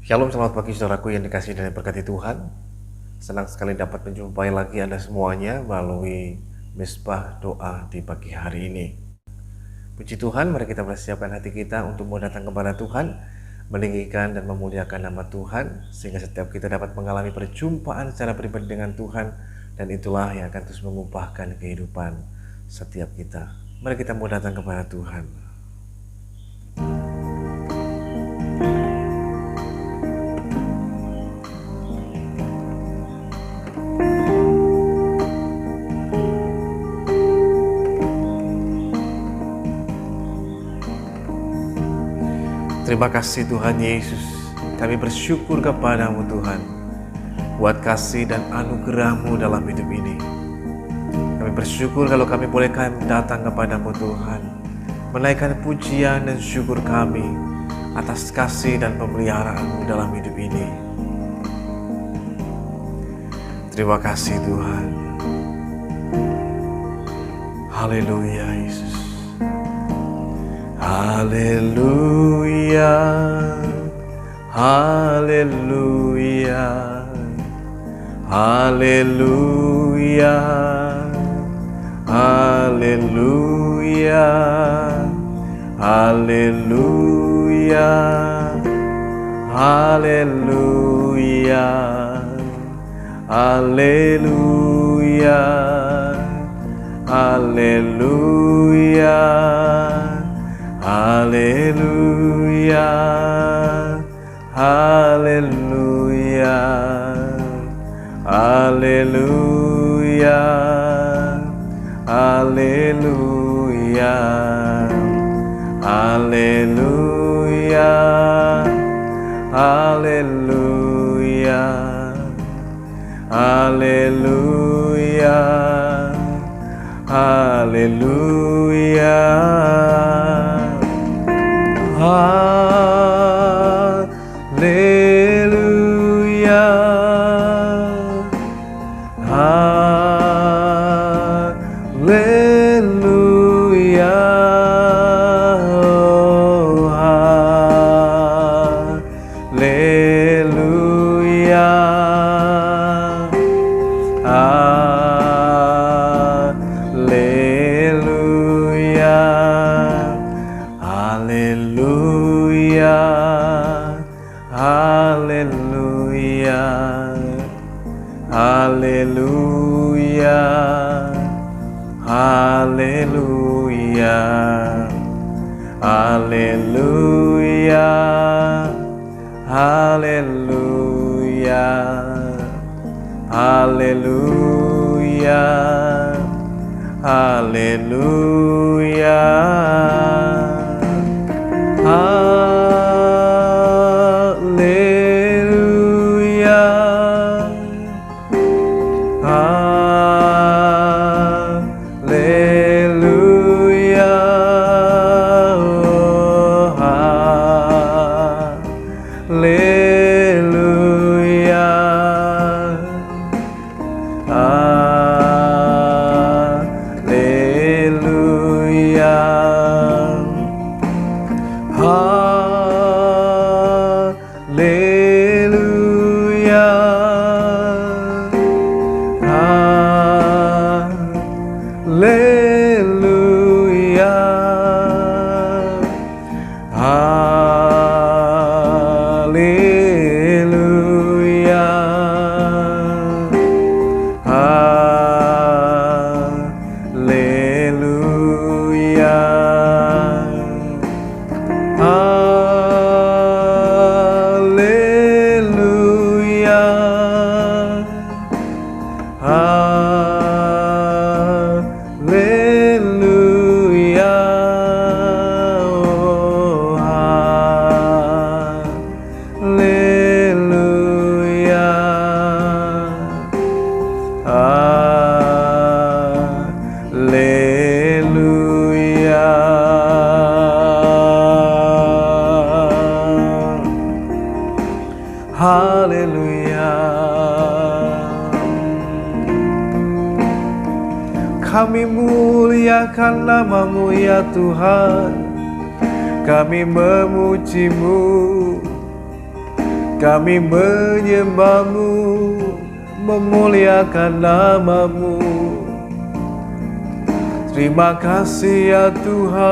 Shalom, selamat pagi saudaraku yang dikasihi dan diberkati Tuhan. Senang sekali dapat menjumpai lagi Anda semuanya melalui Misbah Doa di pagi hari ini. Puji Tuhan, mari kita persiapkan hati kita untuk mau datang kepada Tuhan, meninggikan dan memuliakan nama Tuhan, sehingga setiap kita dapat mengalami perjumpaan secara pribadi dengan Tuhan, dan itulah yang akan terus mengubahkan kehidupan setiap kita. Mari kita mau datang kepada Tuhan. Terima kasih Tuhan Yesus, kami bersyukur kepadamu Tuhan, buat kasih dan anugerah-Mu dalam hidup ini. Kami bersyukur kalau kami boleh datang kepadamu Tuhan, menaikkan pujian dan syukur kami atas kasih dan pemeliharaan-Mu dalam hidup ini. Terima kasih Tuhan. Haleluya Yesus. Haleluya, haleluya, haleluya, haleluya, haleluya, haleluya, haleluya, haleluya. Haleluya, haleluya, haleluya, haleluya, haleluya, haleluya, haleluya, haleluya. Haleluya, haleluya, haleluya, Kami muliakan nama-Mu ya Tuhan, kami memuji-Mu, Kami menyembah-Mu, memuliakan nama-Mu. Terima kasih ya Tuhan,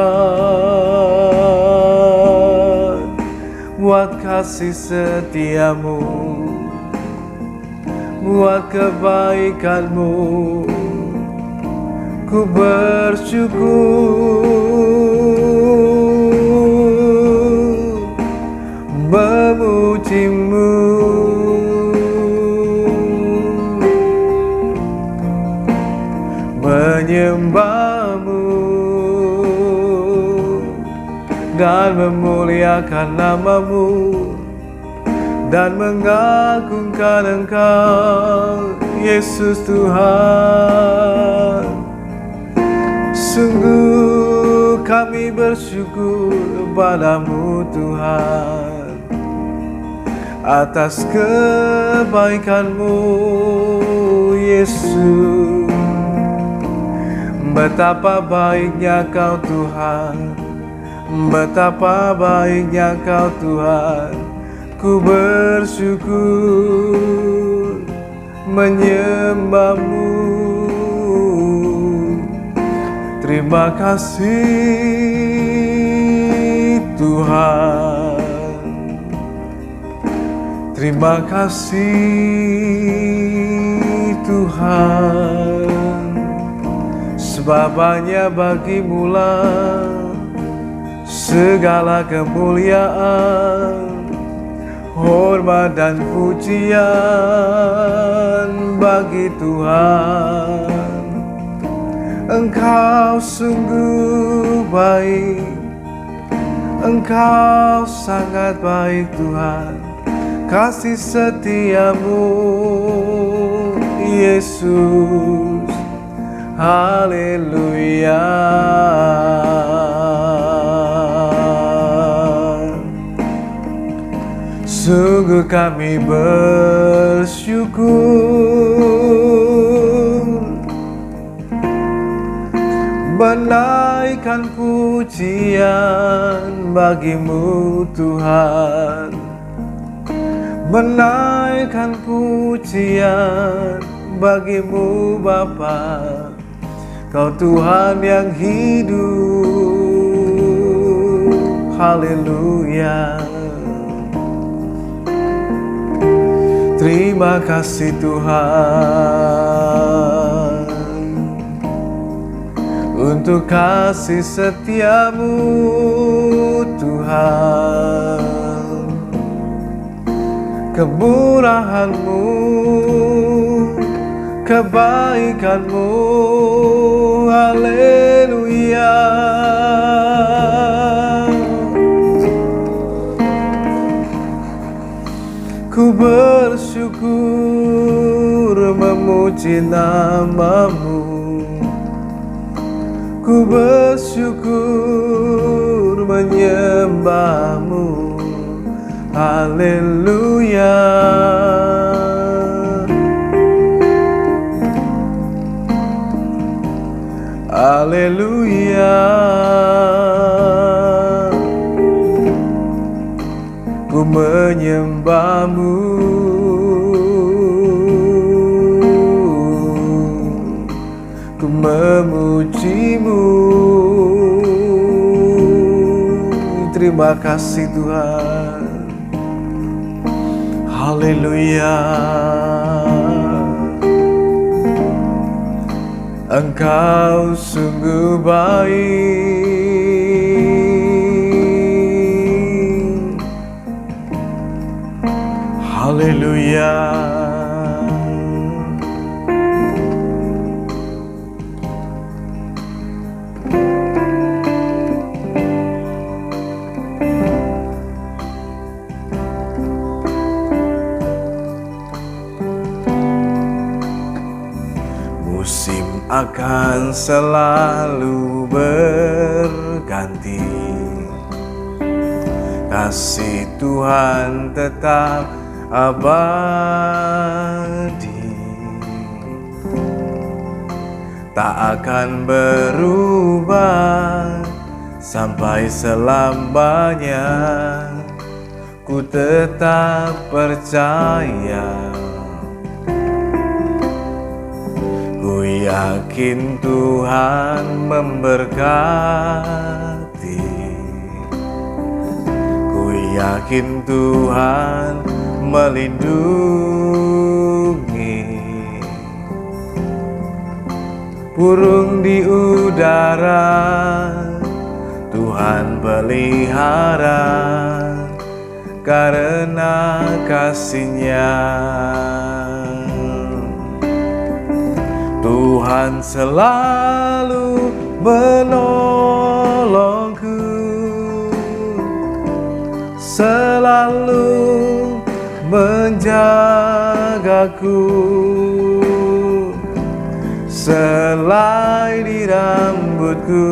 buat kasih setia-Mu, buat kebaikan-Mu. Ku bersyukur, memuji-Mu, menyembah-Mu, dan memuliakan nama-Mu, dan mengagungkan Engkau, Yesus Tuhan. Sungguh kami bersyukur padamu Tuhan, atas kebaikan-Mu, Yesus. Betapa baiknya Kau Tuhan, betapa baiknya Kau Tuhan. Ku bersyukur, menyembah-Mu. Terima kasih Tuhan, terima kasih Tuhan, sebab hanya bagi-Mu lah segala kemuliaan, hormat dan pujian bagi Tuhan. Engkau sungguh baik, Engkau sangat baik Tuhan. Kasih setia-Mu, Yesus. Haleluya. Sungguh kami bersyukur, menaikkan pujian bagi-Mu Tuhan, menaikkan pujian bagi-Mu Bapa. Kau Tuhan yang hidup, haleluya. Terima kasih Tuhan, untuk kasih setia-Mu Tuhan, kemurahan-Mu, kebaikan-Mu, haleluya. Ku bersyukur, memuji nama-Mu. Ku bersyukur, menyembah-Mu, haleluya. Haleluya. Ku menyembah-Mu, ku memuji-Mu. Terima kasih Tuhan, haleluya. Engkau sungguh baik, haleluya. Musim akan selalu berganti, kasih Tuhan tetap abadi, tak akan berubah sampai selamanya. ku tetap percaya. Ku yakin Tuhan memberkati, ku yakin Tuhan melindungi. Burung di udara Tuhan pelihara, karena kasih-Nya. Tuhan selalu menolongku, selalu menjagaku. Selai di rambutku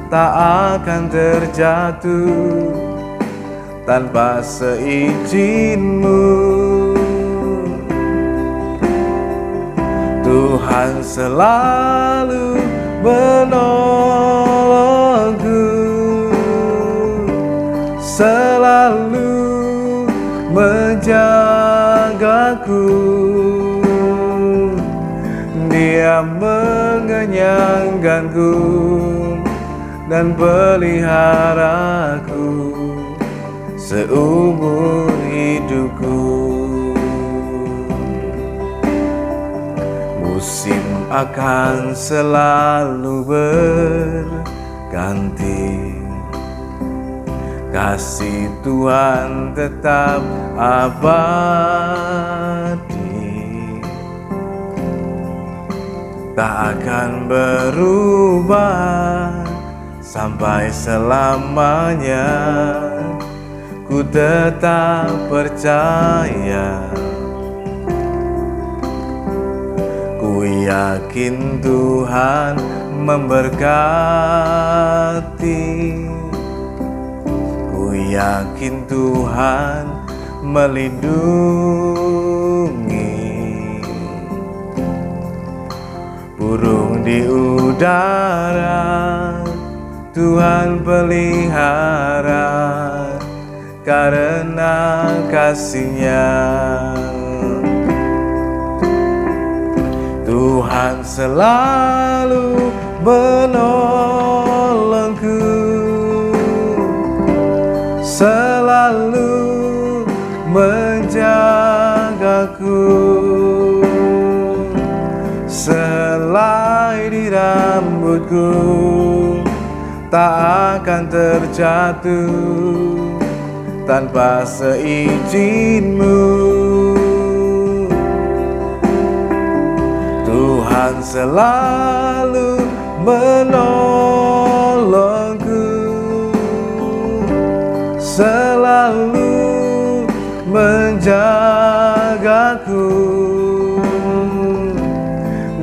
tak akan terjatuh tanpa seizin-Mu. Tuhan selalu menolongku, selalu menjagaku. Dia mengenyangkanku dan peliharaku seumur hidupku. Musim akan selalu berganti, kasih Tuhan tetap abadi, tak akan berubah sampai selamanya. Ku tetap percaya, ku yakin Tuhan memberkati, ku yakin Tuhan melindungi. Burung di udara Tuhan pelihara, karena kasih-Nya. Tuhan selalu menolongku, selalu menjagaku. Selai di rambutku tak akan terjatuh tanpa seizin-Mu. Tuhan selalu menolongku, selalu menjagaku.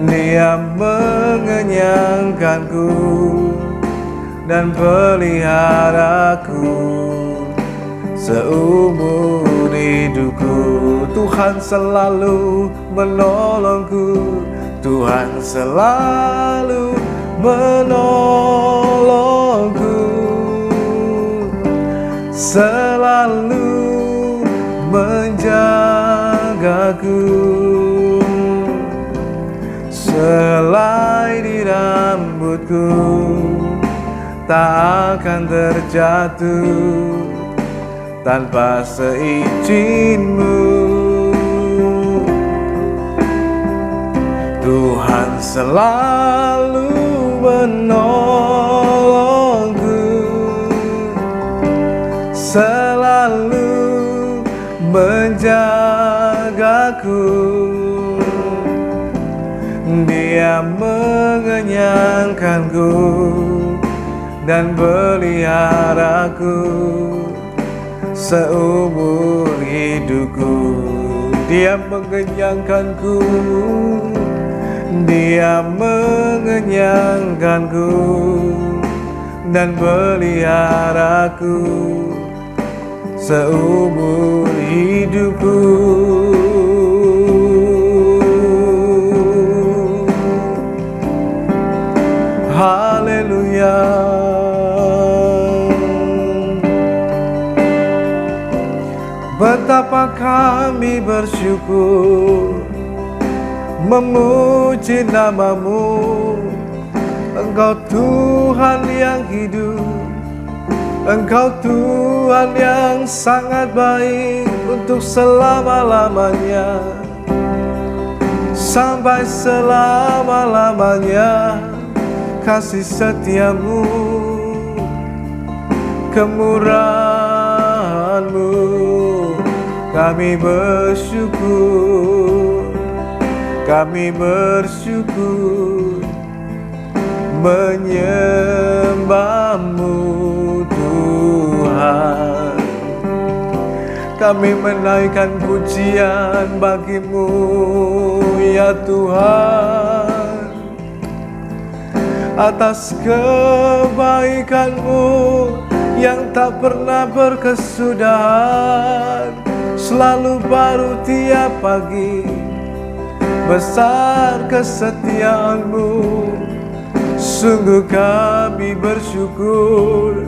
Dia mengenyangkanku dan peliharaku seumur hidupku. Tuhan selalu menolongku, Tuhan selalu menolongku, selalu menjagaku. Selai di rambutku tak akan terjatuh tanpa seizin-Mu. Tuhan selalu menolongku, selalu menjagaku. Dia mengenyangkanku dan peliharaku seumur hidupku. Dia mengenyangkanku, Dia mengenyangkanku dan peliharaku seumur hidupku. Haleluya. Betapa kami bersyukur memuji nama-Mu. Engkau Tuhan yang hidup, Engkau Tuhan yang sangat baik untuk selama-lamanya, sampai selama-lamanya. Kasih setia-Mu, kemurahan-Mu, kami bersyukur, kami bersyukur menyembah-Mu Tuhan. Kami menaikkan pujian bagi-Mu ya Tuhan, atas kebaikan-Mu yang tak pernah berkesudahan, selalu baru tiap pagi. Besar kesetiaan-Mu, sungguh kami bersyukur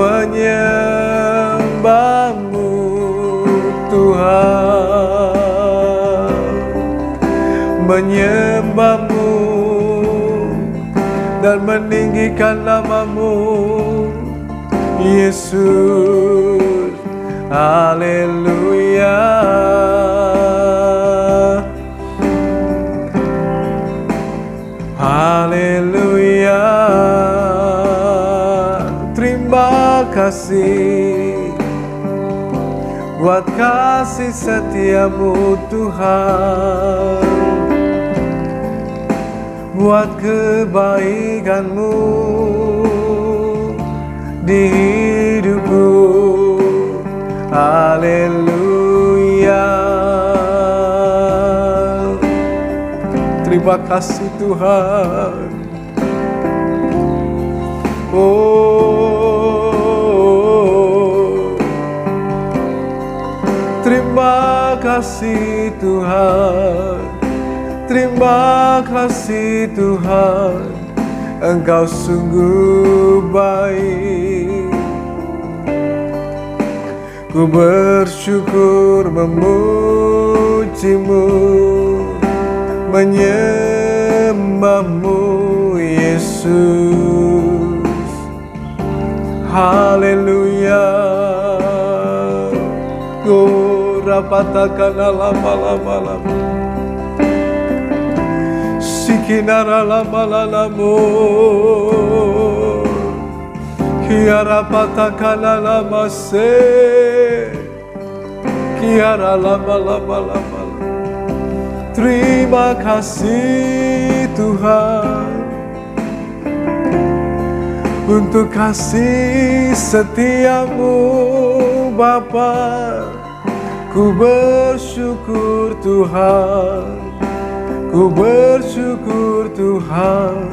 menyembah-Mu Tuhan, menyembah-Mu dan meninggikan nama-Mu Yesus. Haleluya, haleluya. Terima kasih buat kasih setia-Mu Tuhan, buat kebaikan-Mu di hidupku. Haleluya. Terima kasih Tuhan. Oh, terima kasih Tuhan, terima kasih Tuhan. Engkau sungguh baik. Ku bersyukur memuji-Mu, menyembah-Mu Yesus. Haleluya. Oh, rapatakan lama-lama, sikinara lama-lama, kiara patakana lama se, kiara lama-lama. Terima kasih Tuhan untuk kasih setia-Mu Bapa. Ku bersyukur Tuhan, ku bersyukur Tuhan,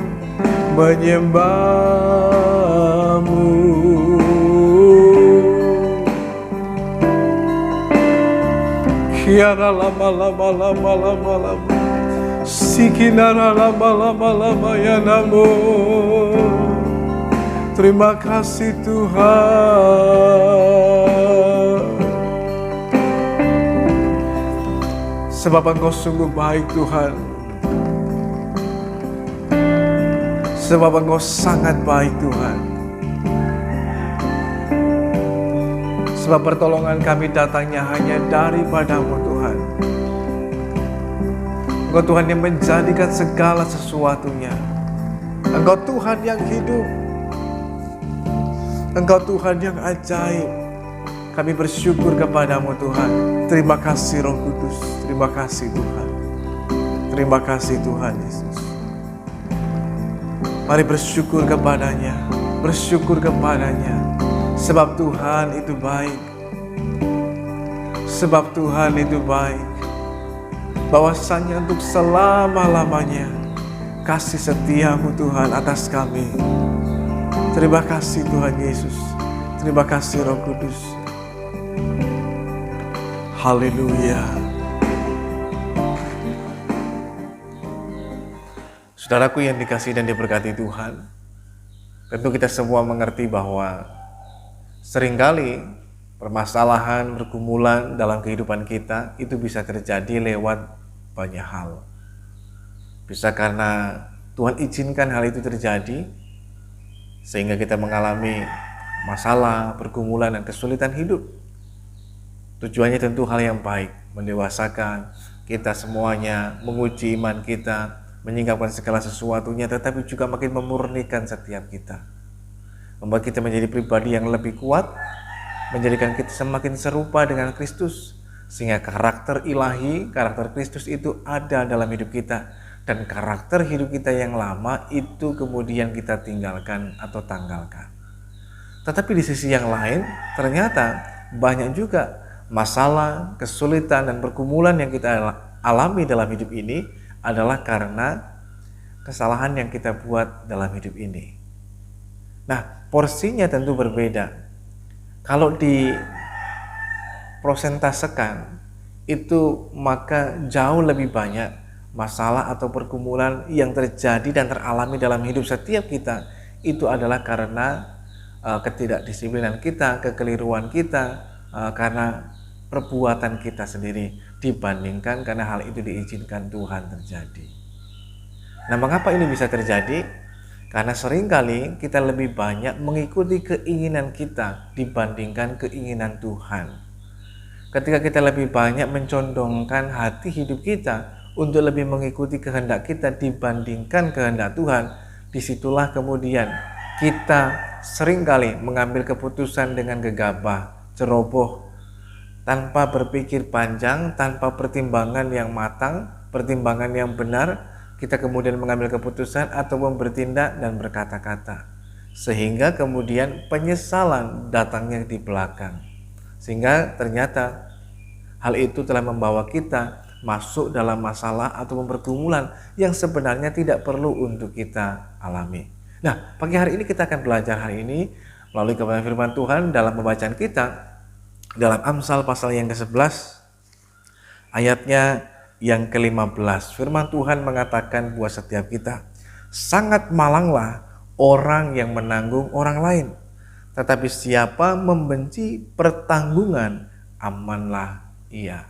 menyembah-Mu. Kiara lama, sikinara lama ya namo. Terima kasih Tuhan, sebab Engkau sungguh baik Tuhan, sebab Engkau sangat baik Tuhan. Sebab pertolongan kami datangnya hanya daripada-Mu Tuhan. Engkau Tuhan yang menjadikan segala sesuatunya. Engkau Tuhan yang hidup. Engkau Tuhan yang ajaib. Kami bersyukur kepada-Mu Tuhan. Terima kasih Roh Kudus. Terima kasih Tuhan. Terima kasih Tuhan Yesus. Mari bersyukur kepada-Nya. Bersyukur kepada-Nya. Sebab Tuhan itu baik. Sebab Tuhan itu baik. Bahwasanya untuk selama-lamanya kasih setia-Mu Tuhan atas kami. Terima kasih Tuhan Yesus. Terima kasih Roh Kudus. Haleluya. Saudaraku yang dikasihi dan diberkati Tuhan, tentu kita semua mengerti bahwa seringkali permasalahan, pergumulan dalam kehidupan kita itu bisa terjadi lewat banyak hal. Bisa karena Tuhan izinkan hal itu terjadi sehingga kita mengalami masalah, pergumulan, dan kesulitan hidup. Tujuannya tentu hal yang baik, mendewasakan kita semuanya, menguji iman kita, menyingkapkan segala sesuatunya, tetapi juga makin memurnikan setiap kita, membuat kita menjadi pribadi yang lebih kuat, menjadikan kita semakin serupa dengan Kristus, sehingga karakter ilahi, karakter Kristus itu ada dalam hidup kita, dan karakter hidup kita yang lama itu kemudian kita tinggalkan atau tanggalkan. Tetapi di sisi yang lain, ternyata banyak juga masalah, kesulitan, dan pergumulan yang kita alami dalam hidup ini adalah karena kesalahan yang kita buat dalam hidup ini. Nah, porsinya tentu berbeda. Kalau di prosentasekan itu, maka jauh lebih banyak masalah atau pergumulan yang terjadi dan teralami dalam hidup setiap kita itu adalah karena ketidakdisiplinan kita, kekeliruan kita, karena perbuatan kita sendiri, dibandingkan karena hal itu diizinkan Tuhan terjadi. Nah, mengapa ini bisa terjadi? Karena seringkali kita lebih banyak mengikuti keinginan kita dibandingkan keinginan Tuhan. Ketika kita lebih banyak mencondongkan hati hidup kita untuk lebih mengikuti kehendak kita dibandingkan kehendak Tuhan, disitulah kemudian kita seringkali mengambil keputusan dengan gegabah, ceroboh, tanpa berpikir panjang, tanpa pertimbangan yang matang, pertimbangan yang benar. Kita kemudian mengambil keputusan atau bertindak dan berkata-kata, sehingga kemudian penyesalan datangnya di belakang, sehingga ternyata hal itu telah membawa kita masuk dalam masalah atau pergumulan yang sebenarnya tidak perlu untuk kita alami. Nah, pagi hari ini kita akan belajar hari ini melalui kebenaran firman Tuhan dalam pembacaan kita dalam Amsal pasal yang ke-11 ayatnya yang ke-15. Firman Tuhan mengatakan buat setiap kita, sangat malanglah orang yang menanggung orang lain, tetapi siapa membenci pertanggungan, amanlah ia.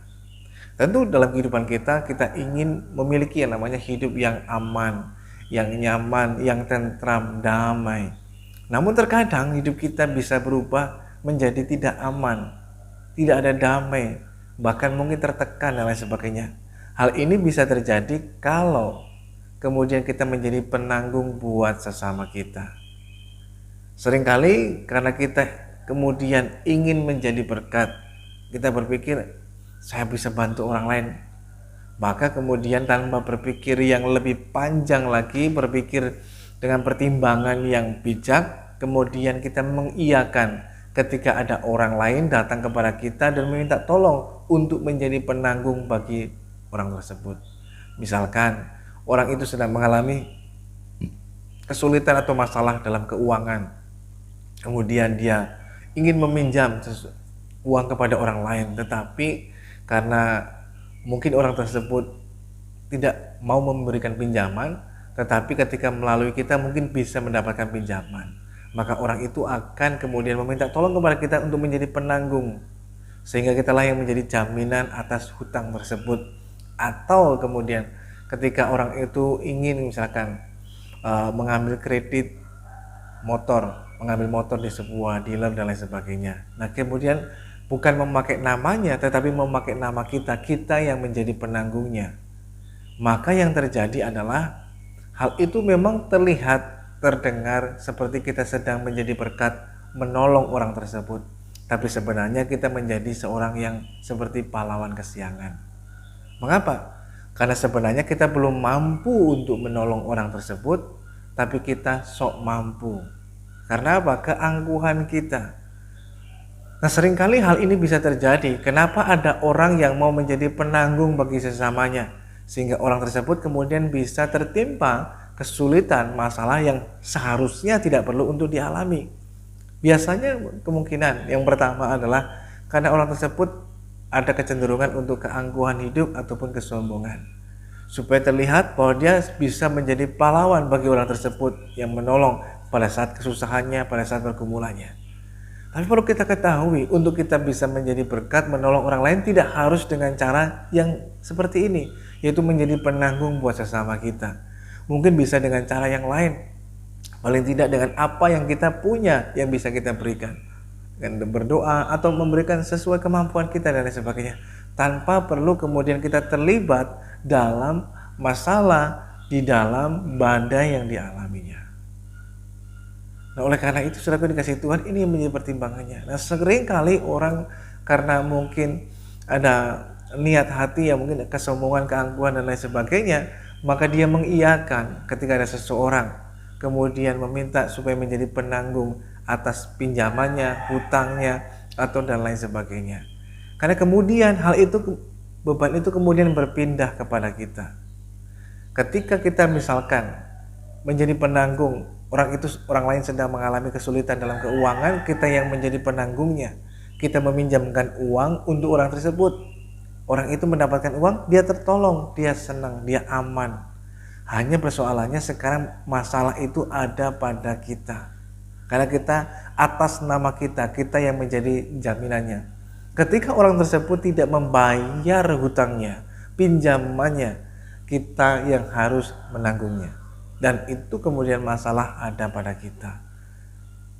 Tentu dalam kehidupan kita ingin memiliki yang namanya hidup yang aman, yang nyaman, yang tentram, damai. Namun terkadang hidup kita bisa berubah menjadi tidak aman, tidak ada damai, bahkan mungkin tertekan dan lain sebagainya. Hal ini bisa terjadi kalau kemudian kita menjadi penanggung buat sesama kita. Seringkali karena kita kemudian ingin menjadi berkat, kita berpikir saya bisa bantu orang lain, maka kemudian tanpa berpikir yang lebih panjang lagi, berpikir dengan pertimbangan yang bijak, kemudian kita mengiyakan ketika ada orang lain datang kepada kita dan meminta tolong untuk menjadi penanggung bagi orang tersebut. Misalkan orang itu sedang mengalami kesulitan atau masalah dalam keuangan, kemudian dia ingin meminjam uang kepada orang lain, tetapi karena mungkin orang tersebut tidak mau memberikan pinjaman, tetapi ketika melalui kita mungkin bisa mendapatkan pinjaman, maka orang itu akan kemudian meminta tolong kepada kita untuk menjadi penanggung, sehingga kitalah yang menjadi jaminan atas hutang tersebut. Atau kemudian ketika orang itu ingin misalkan mengambil kredit motor, mengambil motor di sebuah dealer dan lain sebagainya, nah kemudian bukan memakai namanya tetapi memakai nama kita yang menjadi penanggungnya, maka yang terjadi adalah hal itu memang terlihat, terdengar seperti kita sedang menjadi berkat, menolong orang tersebut, tapi sebenarnya kita menjadi seorang yang seperti pahlawan kesiangan. Mengapa? Karena sebenarnya kita belum mampu untuk menolong orang tersebut, tapi kita sok mampu. Karena apa? Keangkuhan kita. Nah, seringkali hal ini bisa terjadi. Kenapa ada orang yang mau menjadi penanggung bagi sesamanya, sehingga orang tersebut kemudian bisa tertimpa kesulitan, masalah yang seharusnya tidak perlu untuk dialami. Biasanya kemungkinan yang pertama adalah karena orang tersebut ada kecenderungan untuk keangkuhan hidup ataupun kesombongan, supaya terlihat bahwa dia bisa menjadi pahlawan bagi orang tersebut yang menolong pada saat kesusahannya, pada saat pergumulannya. Tapi perlu kita ketahui, untuk kita bisa menjadi berkat, menolong orang lain tidak harus dengan cara yang seperti ini, yaitu menjadi penanggung buat sesama kita. Mungkin bisa dengan cara yang lain, paling tidak dengan apa yang kita punya yang bisa kita berikan, dengan berdoa atau memberikan sesuai kemampuan kita dan lain sebagainya, tanpa perlu kemudian kita terlibat dalam masalah, di dalam badai yang dialaminya. Nah, oleh karena itu, saudaraku dikasih Tuhan, ini menjadi pertimbangannya. Nah, sering kali orang karena mungkin ada niat hati yang mungkin kesombongan, keangkuhan dan lain sebagainya, maka dia mengiyakan ketika ada seseorang kemudian meminta supaya menjadi penanggung atas pinjamannya, hutangnya, atau dan lain sebagainya. Karena kemudian hal itu, beban itu kemudian berpindah kepada kita. Ketika kita misalkan menjadi penanggung, orang lain sedang mengalami kesulitan dalam keuangan, kita yang menjadi penanggungnya. Kita meminjamkan uang untuk orang tersebut. Orang itu mendapatkan uang, dia tertolong, dia senang, dia aman. Hanya persoalannya sekarang masalah itu ada pada kita. Karena kita atas nama kita yang menjadi jaminannya. Ketika orang tersebut tidak membayar hutangnya, pinjamannya, kita yang harus menanggungnya. Dan itu kemudian masalah ada pada kita.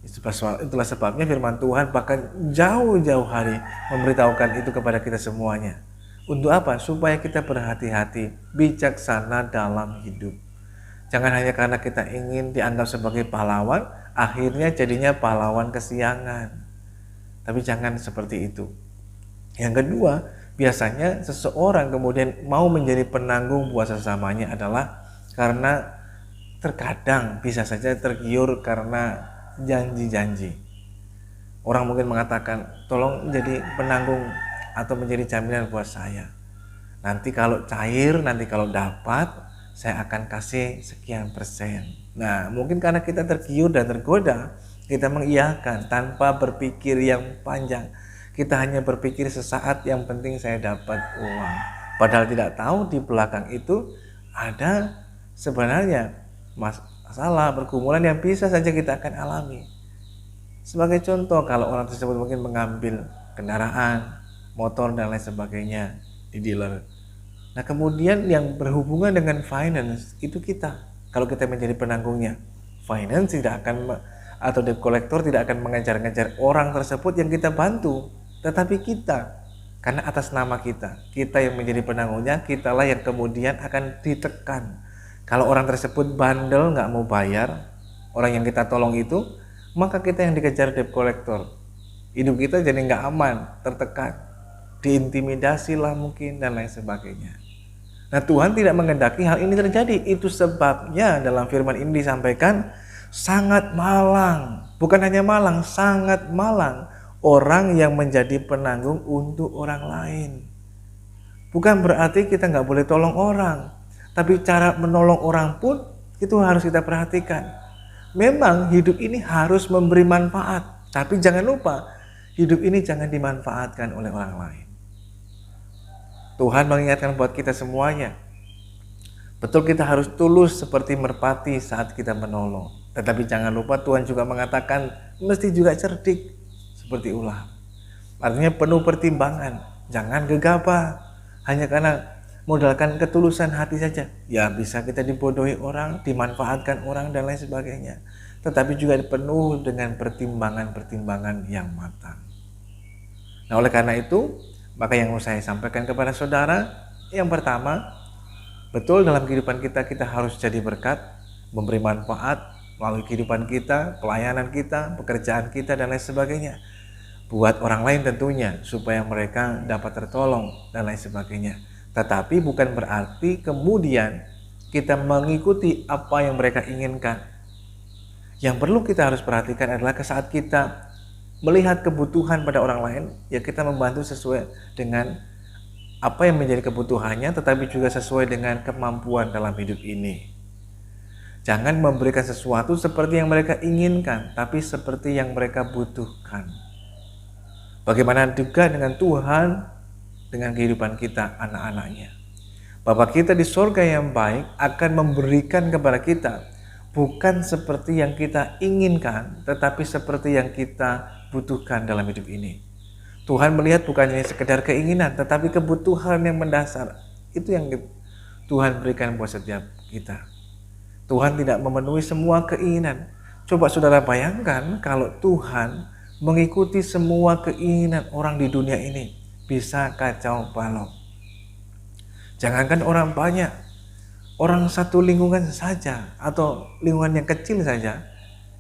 Itulah sebabnya firman Tuhan bahkan jauh-jauh hari memberitahukan itu kepada kita semuanya. Untuk apa? Supaya kita berhati-hati, bijaksana dalam hidup. Jangan hanya karena kita ingin dianggap sebagai pahlawan, akhirnya jadinya pahlawan kesiangan. Tapi jangan seperti itu. Yang kedua, biasanya seseorang kemudian mau menjadi penanggung buat sesamanya adalah karena terkadang bisa saja tergiur karena janji-janji. Orang mungkin mengatakan, tolong jadi penanggung atau menjadi jaminan buat saya. Nanti kalau cair, nanti kalau dapat, saya akan kasih sekian persen. Nah, mungkin karena kita tergiur dan tergoda, kita mengiyakan tanpa berpikir yang panjang. Kita hanya berpikir sesaat, yang penting saya dapat uang. Padahal tidak tahu di belakang itu ada sebenarnya masalah pergumulan yang bisa saja kita akan alami. Sebagai contoh, kalau orang tersebut mungkin mengambil kendaraan, motor dan lain sebagainya di dealer. Nah, kemudian yang berhubungan dengan finance itu kita. Kalau kita menjadi penanggungnya, finance tidak akan, atau debt collector tidak akan mengejar-ngejar orang tersebut yang kita bantu, tetapi kita. Karena atas nama kita yang menjadi penanggungnya, kitalah yang kemudian akan ditekan. Kalau orang tersebut bandel, nggak mau bayar, orang yang kita tolong itu, maka kita yang dikejar debt collector. Hidup kita jadi nggak aman, tertekan, diintimidasi lah mungkin, dan lain sebagainya. Nah, Tuhan tidak menghendaki hal ini terjadi. Itu sebabnya dalam firman ini disampaikan, sangat malang, bukan hanya malang, sangat malang orang yang menjadi penanggung untuk orang lain. Bukan berarti kita nggak boleh tolong orang, tapi cara menolong orang pun itu harus kita perhatikan. Memang hidup ini harus memberi manfaat, tapi jangan lupa hidup ini jangan dimanfaatkan oleh orang lain. Tuhan mengingatkan buat kita semuanya. Betul, kita harus tulus seperti merpati saat kita menolong. Tetapi jangan lupa Tuhan juga mengatakan mesti juga cerdik seperti ular. Artinya penuh pertimbangan, jangan gegabah hanya karena modalkan ketulusan hati saja. Ya, bisa kita dibodohi orang, dimanfaatkan orang dan lain sebagainya. Tetapi juga penuh dengan pertimbangan-pertimbangan yang matang. Nah, oleh karena itu, maka yang mau saya sampaikan kepada saudara, yang pertama, betul dalam kehidupan kita harus jadi berkat, memberi manfaat melalui kehidupan kita, pelayanan kita, pekerjaan kita dan lain sebagainya. Buat orang lain tentunya, supaya mereka dapat tertolong dan lain sebagainya. Tetapi bukan berarti kemudian kita mengikuti apa yang mereka inginkan. Yang perlu kita harus perhatikan adalah saat kita melihat kebutuhan pada orang lain, ya kita membantu sesuai dengan apa yang menjadi kebutuhannya, tetapi juga sesuai dengan kemampuan dalam hidup ini. Jangan memberikan sesuatu seperti yang mereka inginkan, tapi seperti yang mereka butuhkan. Bagaimana juga dengan Tuhan, dengan kehidupan kita, anak-anaknya. Bapa kita di sorga yang baik akan memberikan kepada kita bukan seperti yang kita inginkan, tetapi seperti yang kita butuhkan dalam hidup ini. Tuhan melihat bukan hanya sekedar keinginan, tetapi kebutuhan yang mendasar. Itu yang Tuhan berikan buat setiap kita. Tuhan tidak memenuhi semua keinginan. Coba saudara bayangkan kalau Tuhan mengikuti semua keinginan orang di dunia ini, bisa kacau balau. Jangankan orang banyak, orang satu lingkungan saja atau lingkungan yang kecil saja,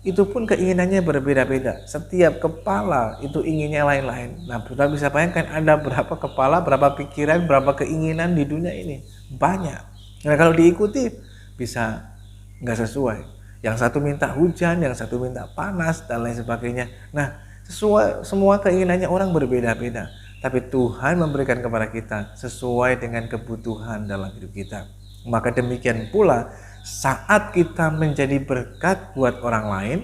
itu pun keinginannya berbeda-beda. Setiap kepala itu inginnya lain-lain. Nah, kita bisa bayangkan ada berapa kepala, berapa pikiran, berapa keinginan di dunia ini. Banyak. Nah, kalau diikuti bisa nggak sesuai. Yang satu minta hujan, yang satu minta panas, dan lain sebagainya. Nah, semua keinginannya orang berbeda-beda. Tapi Tuhan memberikan kepada kita sesuai dengan kebutuhan dalam hidup kita. Maka demikian pula, saat kita menjadi berkat buat orang lain,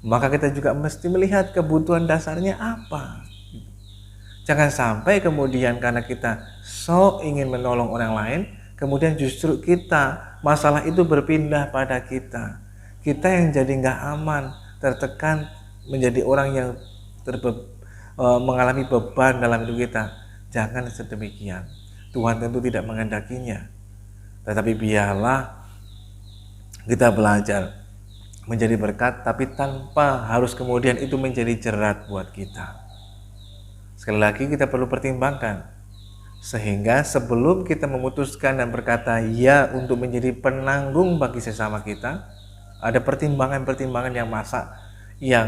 maka kita juga mesti melihat kebutuhan dasarnya apa. Jangan sampai kemudian karena kita ingin menolong orang lain, kemudian justru masalah itu berpindah pada kita. Kita yang jadi nggak aman, tertekan, menjadi orang yang mengalami beban dalam hidup kita. Jangan sedemikian. Tuhan tentu tidak menghendakinya. Tetapi biarlah kita belajar menjadi berkat, tapi tanpa harus kemudian itu menjadi jerat buat kita. Sekali lagi kita perlu pertimbangkan, sehingga sebelum kita memutuskan dan berkata ya untuk menjadi penanggung bagi sesama kita, ada pertimbangan-pertimbangan yang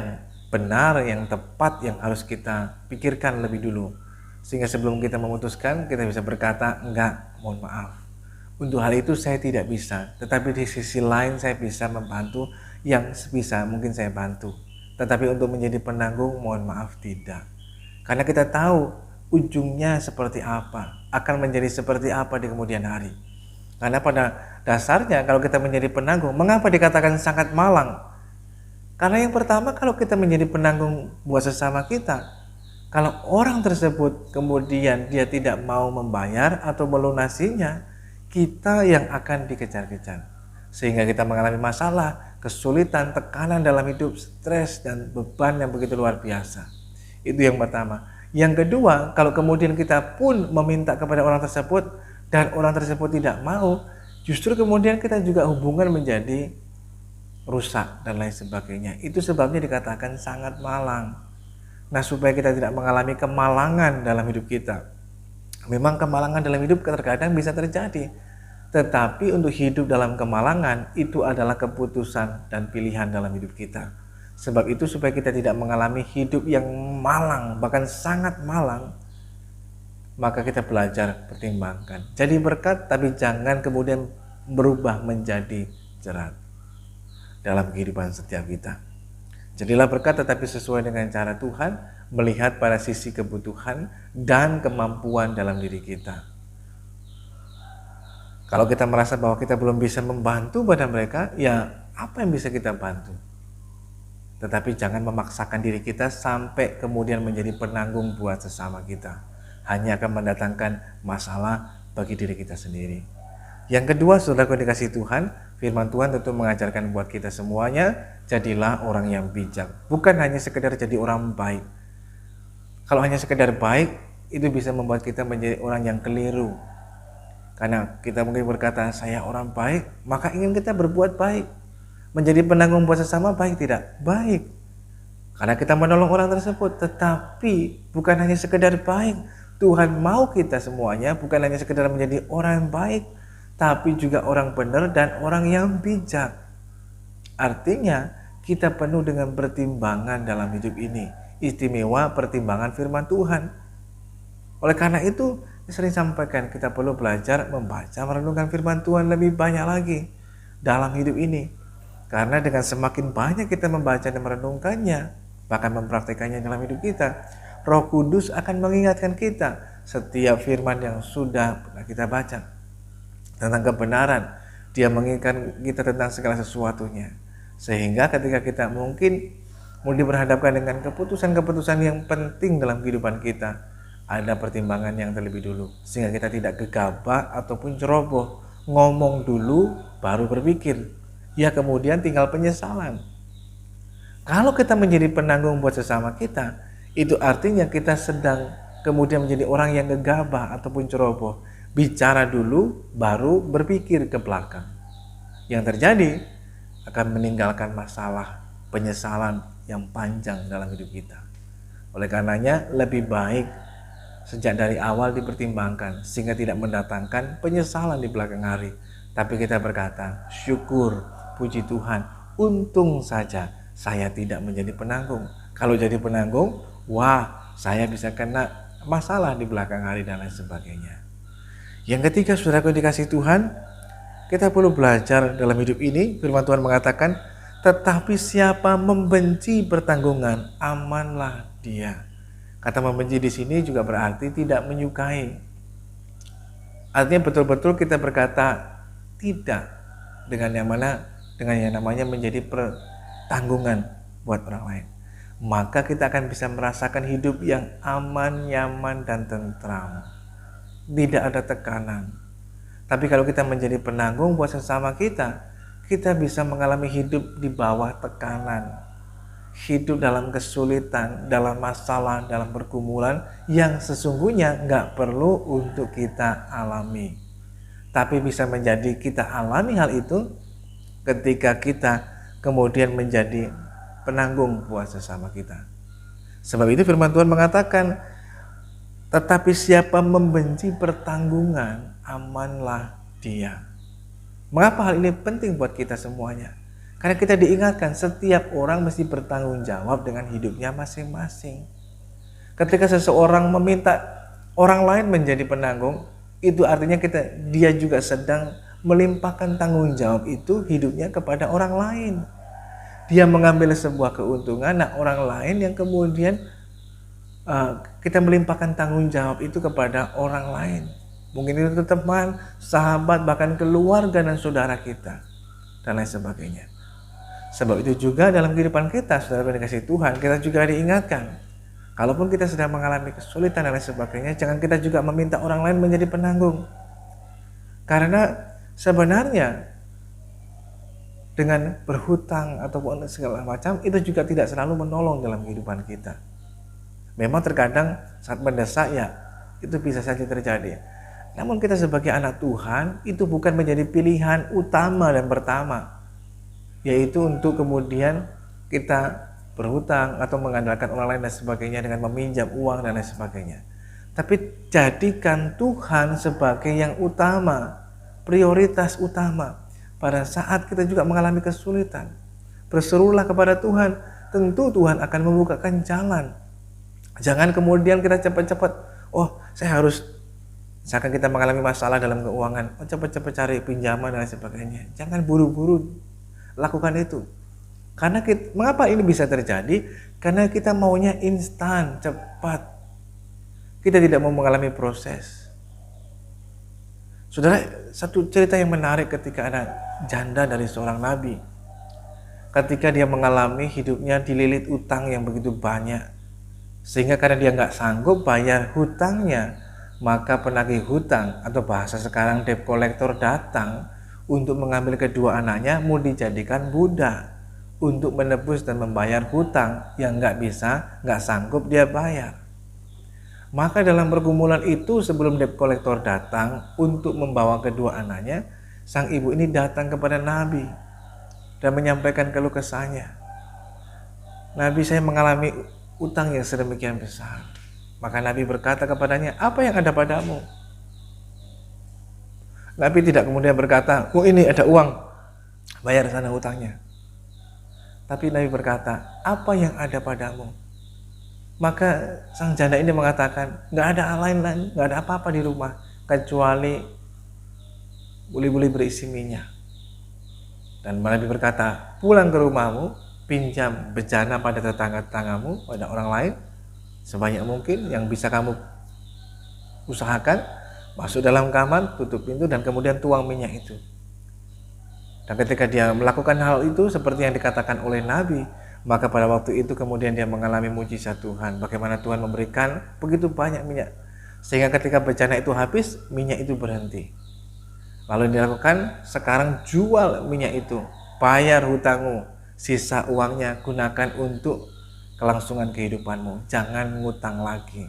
benar, yang tepat, yang harus kita pikirkan lebih dulu. Sehingga sebelum kita memutuskan, kita bisa berkata, enggak, mohon maaf. Untuk hal itu saya tidak bisa, tetapi di sisi lain saya bisa membantu yang sebisa mungkin saya bantu. Tetapi untuk menjadi penanggung, mohon maaf tidak. Karena kita tahu ujungnya seperti apa, akan menjadi seperti apa di kemudian hari. Karena pada dasarnya kalau kita menjadi penanggung, mengapa dikatakan sangat malang? Karena yang pertama, kalau kita menjadi penanggung buat sesama kita, kalau orang tersebut kemudian dia tidak mau membayar atau melunasinya, kita yang akan dikejar-kejar, sehingga kita mengalami masalah, kesulitan, tekanan dalam hidup, stres, dan beban yang begitu luar biasa. Itu yang pertama. Yang kedua, kalau kemudian kita pun meminta kepada orang tersebut dan orang tersebut tidak mau, justru kemudian kita juga hubungan menjadi rusak dan lain sebagainya. Itu sebabnya dikatakan sangat malang. Nah, supaya kita tidak mengalami kemalangan dalam hidup kita. Memang kemalangan dalam hidup terkadang bisa terjadi, tetapi untuk hidup dalam kemalangan itu adalah keputusan dan pilihan dalam hidup kita. Sebab itu supaya kita tidak mengalami hidup yang malang, bahkan sangat malang, maka kita belajar pertimbangkan. Jadi berkat, tapi jangan kemudian berubah menjadi jerat dalam kehidupan setiap kita. Jadilah berkat tetapi sesuai dengan cara Tuhan, melihat pada sisi kebutuhan dan kemampuan dalam diri kita. Kalau kita merasa bahwa kita belum bisa membantu pada mereka, ya apa yang bisa kita bantu? Tetapi jangan memaksakan diri kita sampai kemudian menjadi penanggung buat sesama kita. Hanya akan mendatangkan masalah bagi diri kita sendiri. Yang kedua, saudaraku dikasih Tuhan, firman Tuhan tentu mengajarkan buat kita semuanya, jadilah orang yang bijak. Bukan hanya sekedar jadi orang baik. Kalau hanya sekedar baik, itu bisa membuat kita menjadi orang yang keliru. Karena kita mungkin berkata, saya orang baik, maka ingin kita berbuat baik. Menjadi penanggung buat sesama baik tidak? Baik. Karena kita menolong orang tersebut, tetapi bukan hanya sekedar baik. Tuhan mau kita semuanya bukan hanya sekedar menjadi orang baik, tapi juga orang benar dan orang yang bijak. Artinya kita penuh dengan pertimbangan dalam hidup ini, istimewa pertimbangan firman Tuhan. Oleh karena itu, saya sering sampaikan kita perlu belajar membaca, merenungkan firman Tuhan lebih banyak lagi dalam hidup ini. Karena dengan semakin banyak kita membaca dan merenungkannya, bahkan mempraktekannya dalam hidup kita, Roh Kudus akan mengingatkan kita setiap firman yang sudah pernah kita baca tentang kebenaran. Dia mengingatkan kita tentang segala sesuatunya, sehingga ketika kita mungkin mulai berhadapkan dengan keputusan-keputusan yang penting dalam kehidupan kita, ada pertimbangan yang terlebih dulu, sehingga kita tidak gegabah ataupun ceroboh, ngomong dulu baru berpikir, ya kemudian tinggal penyesalan. Kalau kita menjadi penanggung buat sesama kita, itu artinya kita sedang kemudian menjadi orang yang gegabah ataupun ceroboh. Bicara dulu, baru berpikir ke belakang. Yang terjadi akan meninggalkan masalah, penyesalan yang panjang dalam hidup kita. Oleh karenanya, lebih baik sejak dari awal dipertimbangkan, sehingga tidak mendatangkan penyesalan di belakang hari. Tapi kita berkata, syukur, puji Tuhan, untung saja saya tidak menjadi penanggung. Kalau jadi penanggung, wah, saya bisa kena masalah di belakang hari dan lain sebagainya. Yang ketiga, saudaraku yang dikasihi Tuhan, kita perlu belajar dalam hidup ini. Firman Tuhan mengatakan, tetapi siapa membenci pertanggungan, amanlah dia. Kata membenci di sini juga berarti tidak menyukai. Artinya betul-betul kita berkata tidak dengan yang namanya menjadi pertanggungan buat orang lain. Maka kita akan bisa merasakan hidup yang aman, nyaman, dan tentram. Tidak ada tekanan. Tapi kalau kita menjadi penanggung buat sesama kita bisa mengalami hidup di bawah tekanan, hidup dalam kesulitan, dalam masalah, dalam pergumulan yang sesungguhnya nggak perlu untuk kita alami. Tapi bisa menjadi kita alami hal itu ketika kita kemudian menjadi penanggung buat sesama kita. Sebab itu firman Tuhan mengatakan, tetapi siapa membenci pertanggungan, amanlah dia. Mengapa hal ini penting buat kita semuanya? Karena kita diingatkan setiap orang mesti bertanggung jawab dengan hidupnya masing-masing. Ketika seseorang meminta orang lain menjadi penanggung, itu artinya dia juga sedang melimpahkan tanggung jawab itu hidupnya kepada orang lain. Dia mengambil sebuah keuntungan, orang lain yang kemudian kita melimpahkan tanggung jawab itu kepada orang lain. Mungkin itu teman, sahabat, bahkan keluarga dan saudara kita, dan lain sebagainya. Sebab itu juga dalam kehidupan kita, saudara yang dikasihi Tuhan, kita juga diingatkan, kalaupun kita sedang mengalami kesulitan dan lain sebagainya, jangan kita juga meminta orang lain menjadi penanggung. Karena sebenarnya dengan berhutang ataupun segala macam, itu juga tidak selalu menolong dalam kehidupan kita. Memang terkadang saat mendesak itu bisa saja terjadi. Namun kita sebagai anak Tuhan itu bukan menjadi pilihan utama dan pertama, yaitu untuk kemudian kita berhutang atau mengandalkan orang lain dan sebagainya dengan meminjam uang dan lain sebagainya. Tapi jadikan Tuhan sebagai yang utama, prioritas utama. Pada saat kita juga mengalami kesulitan, berserulah kepada Tuhan, tentu Tuhan akan membukakan jalan. Jangan kemudian kita cepat-cepat, saya harus, misalkan kita mengalami masalah dalam keuangan, cepat-cepat cari pinjaman dan sebagainya. Jangan buru-buru lakukan itu. Karena mengapa ini bisa terjadi? Karena kita maunya instan, cepat. Kita tidak mau mengalami proses. Saudara, satu cerita yang menarik ketika ada janda dari seorang nabi. Ketika dia mengalami hidupnya dililit utang yang begitu banyak, sehingga karena dia nggak sanggup bayar hutangnya, maka penagih hutang atau bahasa sekarang debt collector datang untuk mengambil kedua anaknya mau dijadikan budak untuk menebus dan membayar hutang yang nggak sanggup dia bayar. Maka dalam pergumulan itu sebelum debt collector datang untuk membawa kedua anaknya, sang ibu ini datang kepada Nabi dan menyampaikan keluh kesahnya. Nabi, saya mengalami utang yang sedemikian besar. Maka Nabi berkata kepadanya, apa yang ada padamu? Nabi tidak kemudian berkata, ini ada uang, bayar sana hutangnya. Tapi Nabi berkata, apa yang ada padamu? Maka sang janda ini mengatakan, nggak ada lain, nggak ada apa-apa di rumah kecuali buli-buli berisi minyak. Dan Nabi berkata, pulang ke rumahmu, pinjam bejana pada tetangga-tetanggamu, pada orang lain sebanyak mungkin yang bisa kamu usahakan, masuk dalam kamar, tutup pintu, dan kemudian tuang minyak itu. Dan ketika dia melakukan hal itu seperti yang dikatakan oleh Nabi, maka pada waktu itu kemudian dia mengalami mujizat Tuhan. Bagaimana Tuhan memberikan begitu banyak minyak, sehingga ketika bejana itu habis, minyak itu berhenti. Lalu yang dilakukan, sekarang jual minyak itu, bayar hutangmu, Sisa uangnya gunakan untuk kelangsungan kehidupanmu. Jangan ngutang lagi,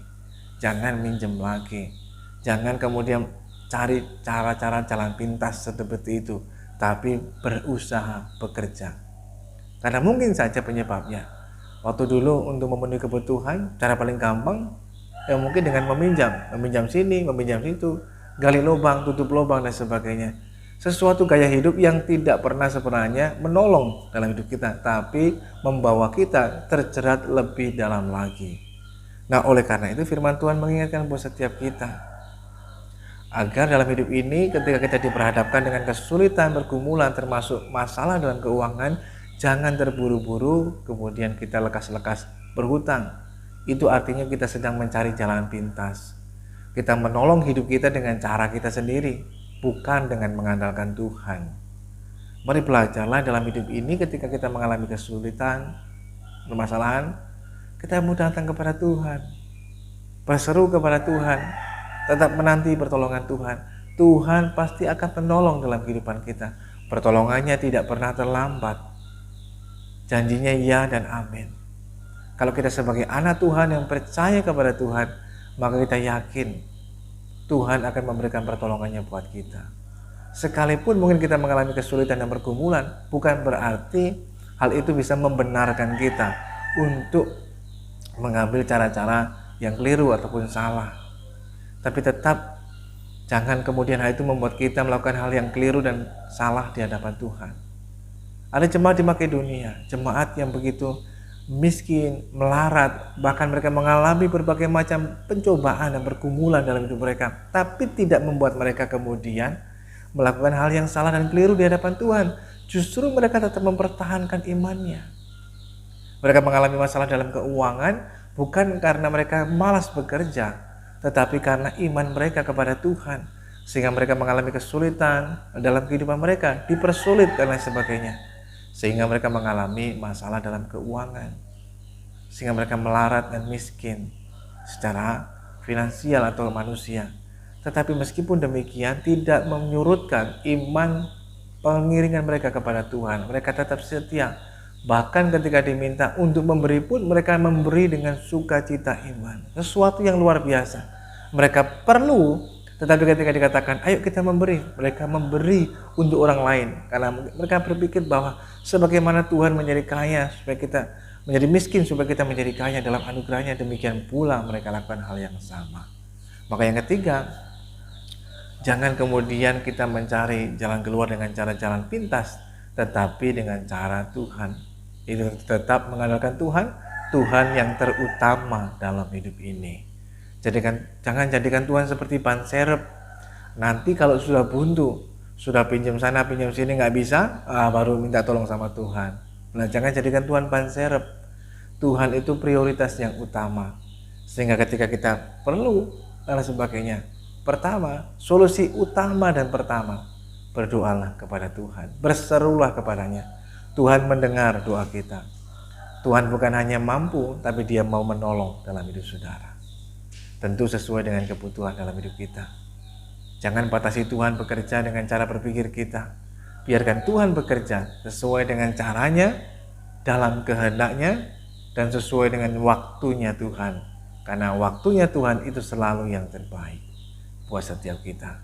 jangan minjem lagi, jangan kemudian cari cara-cara jalan pintas seperti itu, tapi berusaha bekerja. Karena mungkin saja penyebabnya, waktu dulu untuk memenuhi kebutuhan, cara paling gampang ya mungkin dengan meminjam sini, meminjam situ, gali lubang, tutup lubang dan sebagainya. Sesuatu gaya hidup yang tidak pernah sebenarnya menolong dalam hidup kita, tapi membawa kita terjerat lebih dalam lagi. Nah, oleh karena itu firman Tuhan mengingatkan buat setiap kita, agar dalam hidup ini ketika kita diperhadapkan dengan kesulitan, pergumulan, termasuk masalah dalam keuangan, jangan terburu-buru kemudian kita lekas-lekas berhutang. Itu artinya kita sedang mencari jalan pintas. Kita menolong hidup kita dengan cara kita sendiri, bukan dengan mengandalkan Tuhan. Mari belajarlah dalam hidup ini ketika kita mengalami kesulitan, permasalahan, kita mau datang kepada Tuhan, berseru kepada Tuhan, tetap menanti pertolongan Tuhan. Tuhan pasti akan menolong dalam kehidupan kita. Pertolongannya tidak pernah terlambat. Janjinya ya dan amin. Kalau kita sebagai anak Tuhan yang percaya kepada Tuhan, maka kita yakin Tuhan akan memberikan pertolongannya buat kita. Sekalipun mungkin kita mengalami kesulitan dan pergumulan, bukan berarti hal itu bisa membenarkan kita untuk mengambil cara-cara yang keliru ataupun salah. Tapi tetap jangan kemudian hal itu membuat kita melakukan hal yang keliru dan salah di hadapan Tuhan. Ada jemaat di Makedonia, jemaat yang begitu miskin, melarat, bahkan mereka mengalami berbagai macam pencobaan dan pergumulan dalam hidup mereka, tapi tidak membuat mereka kemudian melakukan hal yang salah dan keliru di hadapan Tuhan. Justru mereka tetap mempertahankan imannya. Mereka mengalami masalah dalam keuangan bukan karena mereka malas bekerja, tetapi karena iman mereka kepada Tuhan, sehingga mereka mengalami kesulitan dalam kehidupan mereka, dipersulit dan lain sebagainya, sehingga mereka mengalami masalah dalam keuangan, sehingga mereka melarat dan miskin secara finansial atau manusia. Tetapi meskipun demikian tidak menyurutkan iman pengiringan mereka kepada Tuhan. Mereka tetap setia, bahkan ketika diminta untuk memberi pun mereka memberi dengan sukacita iman. Sesuatu yang luar biasa. Mereka perlu, tetapi ketika dikatakan ayo kita memberi, mereka memberi untuk orang lain, karena mereka berpikir bahwa sebagaimana Tuhan menjadi kaya supaya kita menjadi miskin, supaya kita menjadi kaya dalam anugerahnya, demikian pula mereka lakukan hal yang sama. Maka yang ketiga, jangan kemudian kita mencari jalan keluar dengan cara-jalan pintas, tetapi dengan cara Tuhan. Itu tetap mengandalkan Tuhan, Tuhan yang terutama dalam hidup ini. Jangan jadikan Tuhan seperti ban serep. Nanti kalau sudah buntu, sudah pinjam sana pinjam sini nggak bisa, baru minta tolong sama Tuhan. Nah, jangan jadikan Tuhan ban serep. Tuhan itu prioritas yang utama. Sehingga ketika kita perlu dan sebagainya, pertama, solusi utama dan pertama, berdoalah kepada Tuhan, berserulah kepadanya. Tuhan mendengar doa kita. Tuhan bukan hanya mampu, tapi Dia mau menolong dalam hidup saudara. Tentu sesuai dengan kebutuhan dalam hidup kita. Jangan batasi Tuhan bekerja dengan cara berpikir kita. Biarkan Tuhan bekerja sesuai dengan caranya, dalam kehendaknya, dan sesuai dengan waktunya Tuhan. Karena waktunya Tuhan itu selalu yang terbaik buat setiap kita.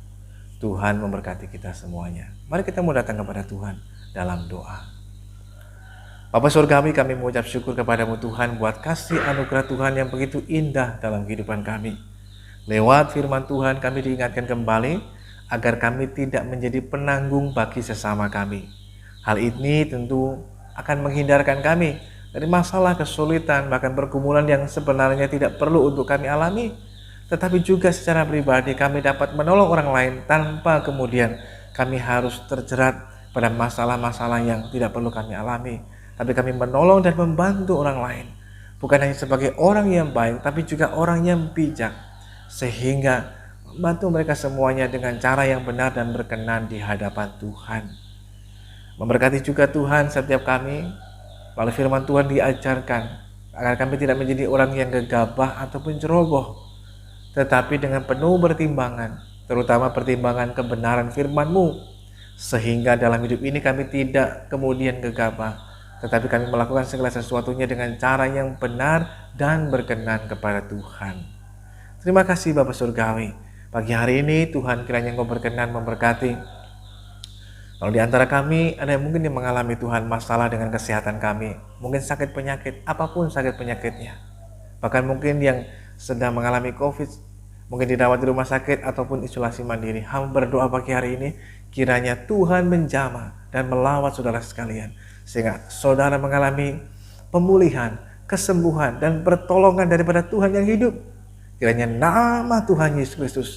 Tuhan memberkati kita semuanya. Mari kita mau datang kepada Tuhan dalam doa. Bapa Surgawi, kami mengucap syukur kepadamu Tuhan buat kasih anugerah Tuhan yang begitu indah dalam kehidupan kami. Lewat firman Tuhan kami diingatkan kembali agar kami tidak menjadi penanggung bagi sesama kami. Hal ini tentu akan menghindarkan kami dari masalah, kesulitan, bahkan pergumulan yang sebenarnya tidak perlu untuk kami alami. Tetapi juga secara pribadi kami dapat menolong orang lain tanpa kemudian kami harus terjerat pada masalah-masalah yang tidak perlu kami alami. Tapi kami menolong dan membantu orang lain. Bukan hanya sebagai orang yang baik, tapi juga orang yang bijak. Sehingga membantu mereka semuanya dengan cara yang benar dan berkenan di hadapan Tuhan. Memberkati juga Tuhan setiap kami. Melalui firman Tuhan diajarkan agar kami tidak menjadi orang yang gegabah ataupun ceroboh, tetapi dengan penuh pertimbangan, terutama pertimbangan kebenaran firman-Mu, sehingga dalam hidup ini kami tidak kemudian gegabah, tetapi kami melakukan segala sesuatunya dengan cara yang benar dan berkenan kepada Tuhan. Terima kasih Bapa Surgawi. Pagi hari ini Tuhan kiranya Engkau berkenan memberkati. Kalau di antara kami ada yang mungkin yang mengalami Tuhan masalah dengan kesehatan kami, mungkin sakit penyakit, apapun sakit penyakitnya. Bahkan mungkin yang sedang mengalami COVID, mungkin dirawat di rumah sakit ataupun isolasi mandiri. Hamba berdoa pagi hari ini, kiranya Tuhan menjamah dan melawat saudara sekalian, sehingga saudara mengalami pemulihan, kesembuhan, dan pertolongan daripada Tuhan yang hidup. Kiranya nama Tuhan Yesus Kristus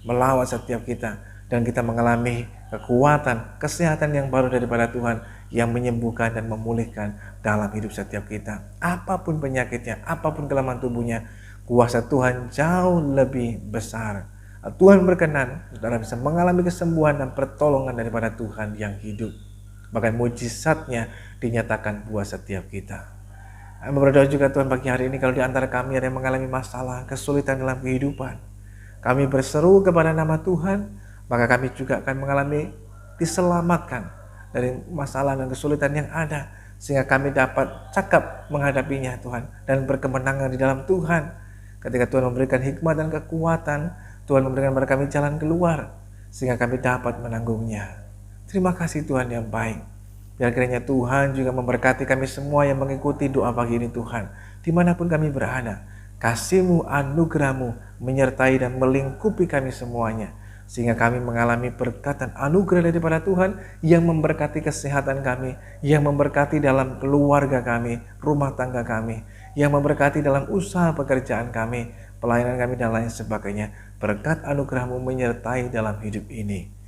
melawat setiap kita, dan kita mengalami kekuatan, kesehatan yang baru daripada Tuhan yang menyembuhkan dan memulihkan dalam hidup setiap kita. Apapun penyakitnya, apapun kelemahan tubuhnya, kuasa Tuhan jauh lebih besar. Tuhan berkenan saudara bisa mengalami kesembuhan dan pertolongan daripada Tuhan yang hidup. Bahkan mujizatnya dinyatakan buat setiap kita. Berdoa juga Tuhan pagi hari ini, kalau di antara kami ada yang mengalami masalah, kesulitan dalam kehidupan, kami berseru kepada nama Tuhan, maka kami juga akan mengalami diselamatkan dari masalah dan kesulitan yang ada, sehingga kami dapat cakap menghadapinya Tuhan, dan berkemenangan di dalam Tuhan. Ketika Tuhan memberikan hikmat dan kekuatan, Tuhan memberikan kepada kami jalan keluar, sehingga kami dapat menanggungnya. Terima kasih Tuhan yang baik. Biar kiranya Tuhan juga memberkati kami semua yang mengikuti doa pagi ini Tuhan. Dimanapun kami berada, kasih-Mu, anugerah-Mu menyertai dan melingkupi kami semuanya. Sehingga kami mengalami berkatan anugerah daripada Tuhan yang memberkati kesehatan kami, yang memberkati dalam keluarga kami, rumah tangga kami, yang memberkati dalam usaha pekerjaan kami, pelayanan kami dan lain sebagainya. Berkat anugerah-Mu menyertai dalam hidup ini.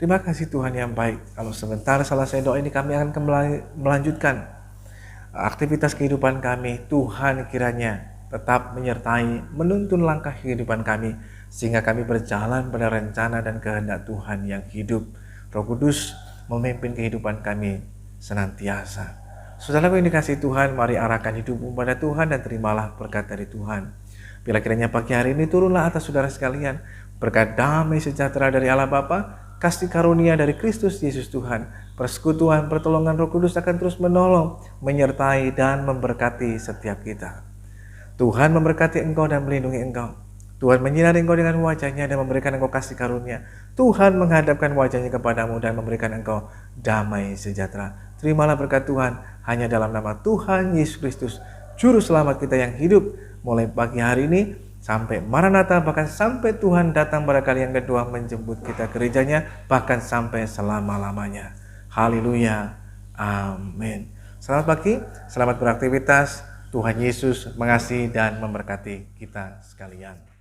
Terima kasih Tuhan yang baik. Kalau sebentar selesai doa ini kami akan kembali melanjutkan aktivitas kehidupan kami. Tuhan kiranya tetap menyertai, menuntun langkah kehidupan kami, sehingga kami berjalan pada rencana dan kehendak Tuhan yang hidup. Roh Kudus memimpin kehidupan kami senantiasa. Saudaraku yang dikasihi Tuhan, mari arahkan hidupmu pada Tuhan dan terimalah berkat dari Tuhan. Bila kiranya pagi hari ini turunlah atas saudara sekalian berkat damai sejahtera dari Allah Bapa, kasih karunia dari Kristus Yesus Tuhan, persekutuan pertolongan Roh Kudus akan terus menolong, menyertai dan memberkati setiap kita. Tuhan memberkati engkau dan melindungi engkau. Tuhan menyinari engkau dengan wajah-Nya dan memberikan engkau kasih karunia. Tuhan menghadapkan wajah-Nya kepadamu dan memberikan engkau damai sejahtera. Terimalah berkat Tuhan hanya dalam nama Tuhan Yesus Kristus, Juru Selamat kita yang hidup, mulai pagi hari ini sampai Maranatha, bahkan sampai Tuhan datang pada kali yang kedua menjemput kita ke gerejanya, bahkan sampai selama-lamanya. Haleluya. Amin. Selamat pagi, selamat beraktivitas. Tuhan Yesus mengasihi dan memberkati kita sekalian.